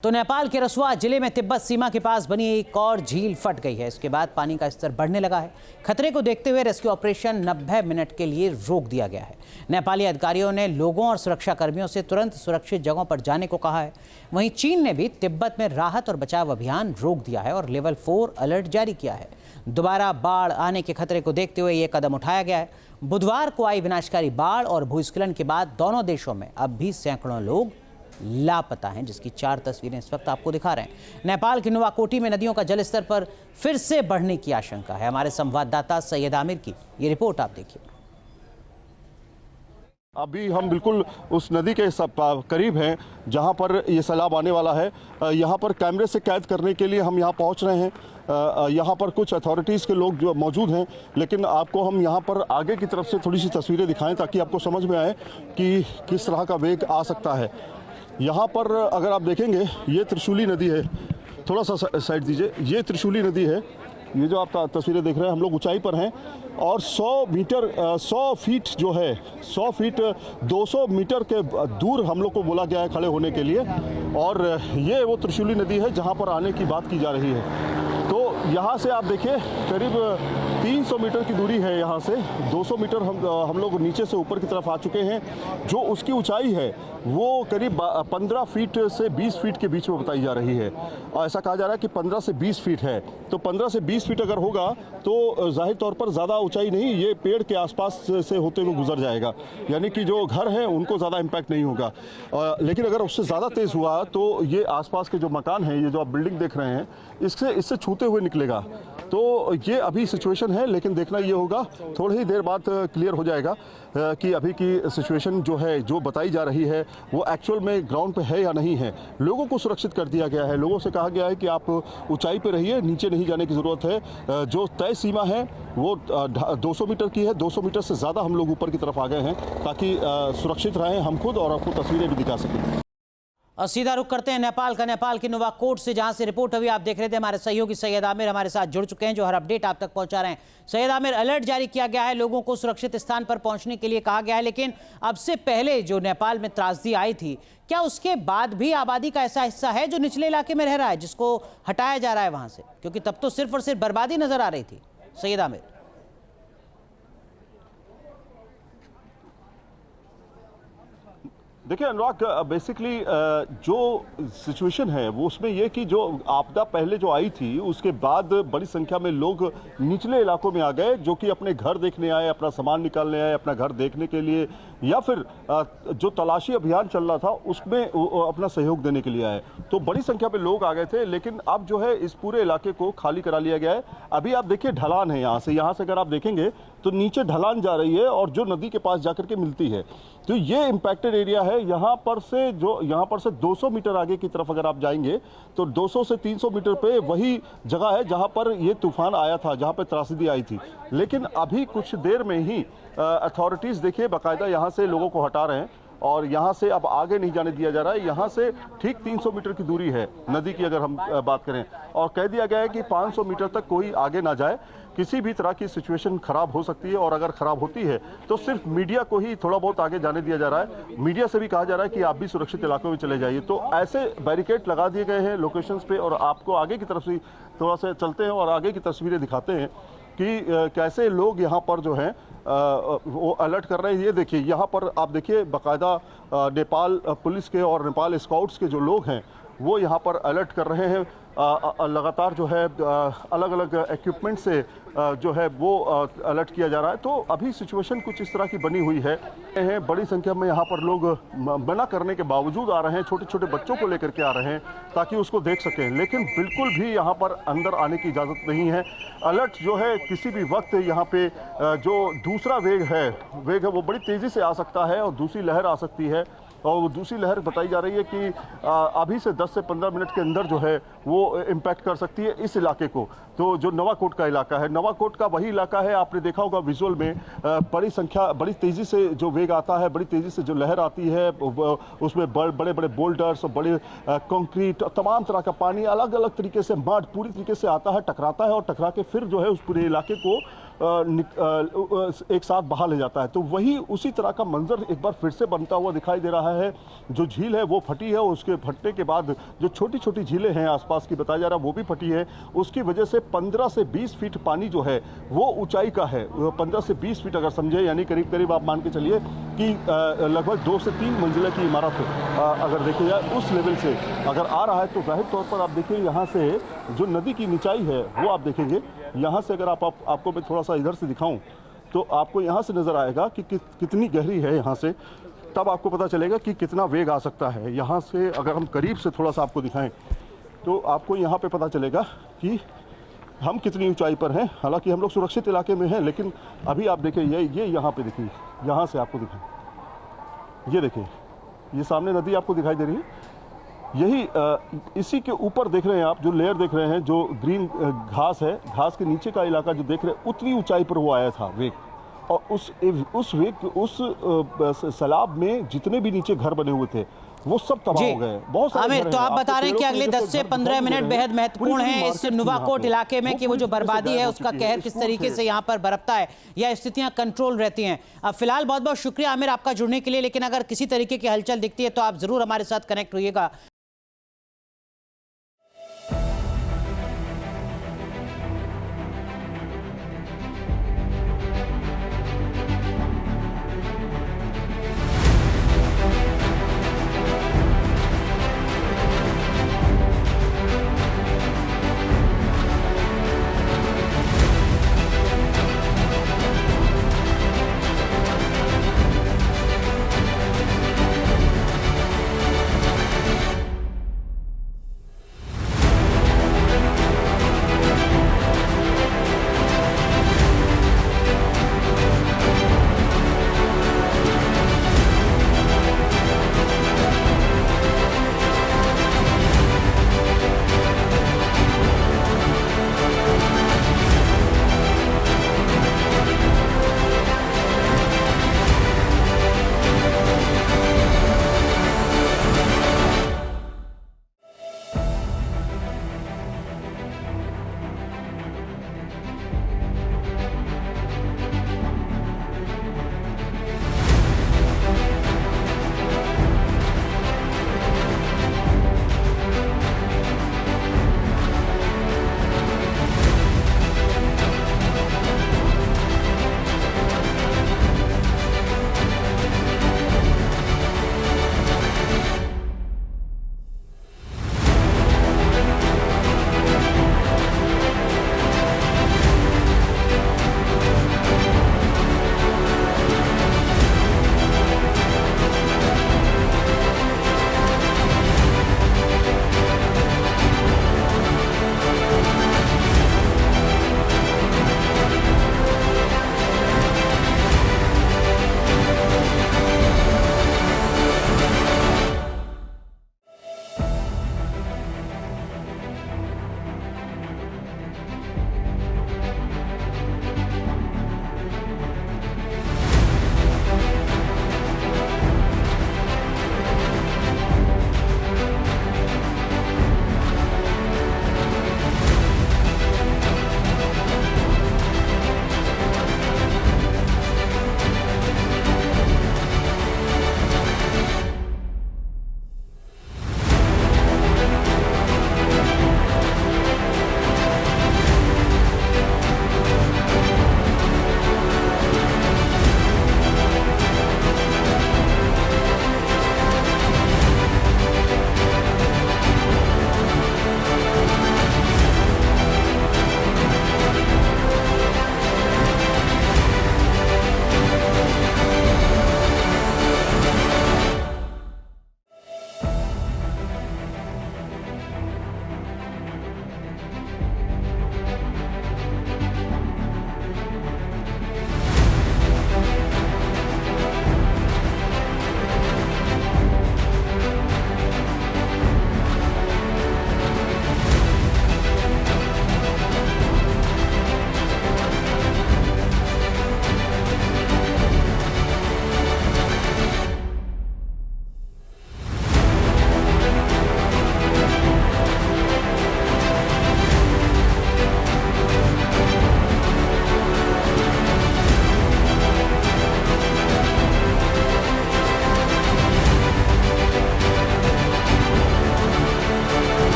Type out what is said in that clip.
तो नेपाल के रसुआ जिले में तिब्बत सीमा के पास बनी एक और झील फट गई है। इसके बाद पानी का स्तर बढ़ने लगा है। खतरे को देखते हुए रेस्क्यू ऑपरेशन 90 मिनट के लिए रोक दिया गया है। नेपाली अधिकारियों ने लोगों और सुरक्षा कर्मियों से तुरंत सुरक्षित जगहों पर जाने को कहा है। वहीं चीन ने भी तिब्बत में राहत और बचाव अभियान रोक दिया है और लेवल 4 अलर्ट जारी किया है। दोबारा बाढ़ आने के खतरे को देखते हुए ये कदम उठाया गया है। बुधवार को आई विनाशकारी बाढ़ और भूस्खलन के बाद दोनों देशों में अब भी सैकड़ों लोग लापता हैं, जिसकी 4 तस्वीरें इस वक्त आपको दिखा रहे हैं। नेपाल के नुवाकोटी में नदियों का जलस्तर पर फिर से बढ़ने की आशंका है। हमारे संवाददाता सैयद आमिर की ये रिपोर्ट आप देखिए। अभी हम बिल्कुल उस नदी के करीब हैं जहां पर ये सैलाब आने वाला है। यहां पर कैमरे से कैद करने के लिए हम यहां पहुंच रहे हैं। यहां पर कुछ अथॉरिटीज़ के लोग जो मौजूद हैं, लेकिन आपको हम यहां पर आगे की तरफ से थोड़ी सी तस्वीरें दिखाएं ताकि आपको समझ में आए कि किस तरह का वेग आ सकता है। यहाँ पर अगर आप देखेंगे ये त्रिशूली नदी है। थोड़ा सा साइड दीजिए। ये त्रिशूली नदी है। ये जो आप तस्वीरें देख रहे हैं, हम लोग ऊंचाई पर हैं और 100 फीट जो है 100 फीट 200 मीटर के दूर हम लोग को बोला गया है खड़े होने के लिए। और ये वो त्रिशूली नदी है जहाँ पर आने की बात की जा रही है। तो यहाँ से आप देखिए करीब 300 मीटर की दूरी है। यहाँ से 200 मीटर हम लोग नीचे से ऊपर की तरफ आ चुके हैं। जो उसकी ऊंचाई है वो करीब 15 फीट से 20 फीट के बीच में बताई जा रही है। और ऐसा कहा जा रहा है कि 15 से 20 फीट है। तो 15 से 20 फीट अगर होगा तो जाहिर तौर पर ज़्यादा ऊंचाई नहीं, ये पेड़ के आसपास से होते हुए गुजर जाएगा, यानी कि जो घर हैं उनको ज़्यादा इम्पैक्ट नहीं होगा। लेकिन अगर उससे ज़्यादा तेज़ हुआ तो ये आसपास के जो मकान हैं, ये जो आप बिल्डिंग देख रहे हैं, इससे छूते हुए निकलेगा। तो ये अभी सिचुएशन है, लेकिन देखना ये होगा, थोड़ी ही देर बाद क्लियर हो जाएगा कि अभी की सिचुएशन जो है, जो बताई जा रही है, वो एक्चुअल में ग्राउंड पे है या नहीं है। लोगों को सुरक्षित कर दिया गया है। लोगों से कहा गया है कि आप ऊंचाई पे रहिए, नीचे नहीं जाने की ज़रूरत है। जो तय सीमा है वो 200 मीटर की है। 200 मीटर से ज़्यादा हम लोग ऊपर की तरफ आ गए हैं ताकि सुरक्षित रहें हम खुद और आपको तस्वीरें भी दिखा सकें। और सीधा रुख करते हैं नेपाल का, नेपाल के नुवाकोट से, जहां से रिपोर्ट अभी आप देख रहे थे। हमारे सहयोगी सैयद आमिर हमारे साथ जुड़ चुके हैं, जो हर अपडेट आप तक पहुंचा रहे हैं। सैयद आमिर, अलर्ट जारी किया गया है, लोगों को सुरक्षित स्थान पर पहुंचने के लिए कहा गया है, लेकिन अब से पहले जो नेपाल में त्रासदी आई थी, क्या उसके बाद भी आबादी का ऐसा हिस्सा है जो निचले इलाके में रह रहा है, जिसको हटाया जा रहा है वहां से? क्योंकि तब तो सिर्फ और सिर्फ बर्बादी नजर आ रही थी। सैयद आमिर, देखिए अनुराग, बेसिकली जो सिचुएशन है वो उसमें ये कि जो आपदा पहले जो आई थी उसके बाद बड़ी संख्या में लोग निचले इलाकों में आ गए, जो कि अपने घर देखने आए, अपना सामान निकालने आए, अपना घर देखने के लिए, या फिर जो तलाशी अभियान चल रहा था उसमें अपना सहयोग देने के लिए आए। तो बड़ी संख्या में लोग आ गए थे, लेकिन अब जो है इस पूरे इलाके को खाली करा लिया गया है। अभी आप देखिए ढलान है यहाँ से अगर आप देखेंगे तो नीचे ढलान जा रही है और जो नदी के पास जाकर के मिलती है। तो ये इम्पैक्टेड एरिया है। यहाँ पर से 200 मीटर आगे की तरफ अगर आप जाएंगे तो 200 से 300 मीटर पे वही जगह है जहाँ पर ये तूफान आया था, जहाँ पे त्रासदी आई थी। लेकिन अभी कुछ देर में ही अथॉरिटीज़ देखिए बाकायदा यहाँ से लोगों को हटा रहे हैं और यहाँ से अब आगे नहीं जाने दिया जा रहा है। यहाँ से ठीक 300 मीटर की दूरी है नदी की, अगर हम बात करें, और कह दिया गया है कि 500 मीटर तक कोई आगे ना जाए। किसी भी तरह की सिचुएशन खराब हो सकती है और अगर खराब होती है तो सिर्फ मीडिया को ही थोड़ा बहुत आगे जाने दिया जा रहा है। मीडिया से भी कहा जा रहा है कि आप भी सुरक्षित इलाकों में चले जाइए। तो ऐसे बैरिकेड लगा दिए गए हैं लोकेशंस पे, और आपको आगे की तरफ से थोड़ा सा चलते हैं और आगे की तस्वीरें दिखाते हैं कि कैसे लोग यहाँ पर जो हैं वो अलर्ट कर रहे हैं। ये देखिए, यहाँ पर आप देखिए बाकायदा नेपाल पुलिस के और नेपाल स्काउट्स के जो लोग हैं वो यहाँ पर अलर्ट कर रहे हैं। लगातार जो है अलग अलग इक्विपमेंट से जो है वो अलर्ट किया जा रहा है। तो अभी सिचुएशन कुछ इस तरह की बनी हुई है। बड़ी संख्या में यहाँ पर लोग मना करने के बावजूद आ रहे हैं, छोटे छोटे बच्चों को लेकर के आ रहे हैं ताकि उसको देख सकें, लेकिन बिल्कुल भी यहाँ पर अंदर आने की इजाज़त नहीं है। अलर्ट जो है किसी भी वक्त यहाँ पे जो दूसरा वेग है वो बड़ी तेज़ी से आ सकता है और दूसरी लहर आ सकती है। और वो दूसरी लहर बताई जा रही है कि अभी से 10 से 15 मिनट के अंदर जो है वो इम्पैक्ट कर सकती है इस इलाके को। तो जो नवाकोट का इलाका है, नवाकोट का वही इलाका है, आपने देखा होगा विजुअल में, बड़ी तेज़ी से जो वेग आता है, बड़ी तेज़ी से जो लहर आती है, उसमें बड़े बड़े बोल्डर्स और बड़े कंक्रीट, तमाम तरह का पानी, अलग अलग तरीके से मड पूरी तरीके से आता है, टकराता है और टकरा के फिर जो है उस पूरे इलाके को एक साथ बहा ले जाता है। तो वही उसी तरह का मंजर एक बार फिर से बनता हुआ दिखाई दे रहा है। जो झील है वो फटी है, उसके फटने के बाद जो छोटी छोटी झीलें हैं आसपास की बताया जा रहा है वो भी फटी है। उसकी वजह से 15 से 20 फीट पानी जो है वो ऊंचाई का है। 15 से 20 फीट अगर समझे, यानी करीब करीब आप मान के चलिए कि लगभग 2 से 3 मंजिला की इमारत अगर देखी जाए उस लेवल से अगर आ रहा है तो जाहिर तौर पर आप देखिए यहाँ से जो नदी की निचाई है वो आप देखेंगे। यहाँ से अगर आपको मैं थोड़ा सा इधर से दिखाऊं तो आपको यहाँ से नज़र आएगा कि कितनी गहरी है यहाँ से, तब आपको पता चलेगा कि कितना वेग आ सकता है। यहाँ से अगर हम करीब से थोड़ा सा आपको दिखाएं तो आपको यहाँ पे पता चलेगा कि हम कितनी ऊंचाई पर हैं। हालांकि हम लोग सुरक्षित इलाके में हैं, लेकिन अभी आप देखिए ये यहाँ पे देखिए, यहाँ से आपको दिखाएं, ये देखिए ये सामने नदी आपको दिखाई दे रही है। यही इसी के ऊपर देख रहे हैं आप, जो लेयर देख रहे हैं, जो ग्रीन घास है, घास के नीचे का इलाका जो देख रहे हैं, उतनी ऊंचाई पर वो आया था वेग। और उस सैलाब में जितने भी नीचे घर बने हुए थे वो सब तबाह हो गए। बहुत सारे आमिर, घर तो हैं। आप बता आपको रहे हैं कि पेड़ों अगले की 10 वजह से से 15 मिनट पूरी बेहद महत्वपूर्ण पूरी है इस मार्केट नुवाकोट यहाँ इलाके में पे कि वो जो पूरी तरह से बर्बादी गायब है हो उसका चुकी है। कहर किस स्कूल तरीके थे। से यहाँ पर बरपता है या स्थितियां कंट्रोल रहती हैं। अब फिलहाल बहुत बहुत शुक्रिया आमिर आपका जुड़ने के लिए, लेकिन अगर किसी तरीके की हलचल दिखती है तो आप जरूर हमारे साथ कनेक्ट होइएगा।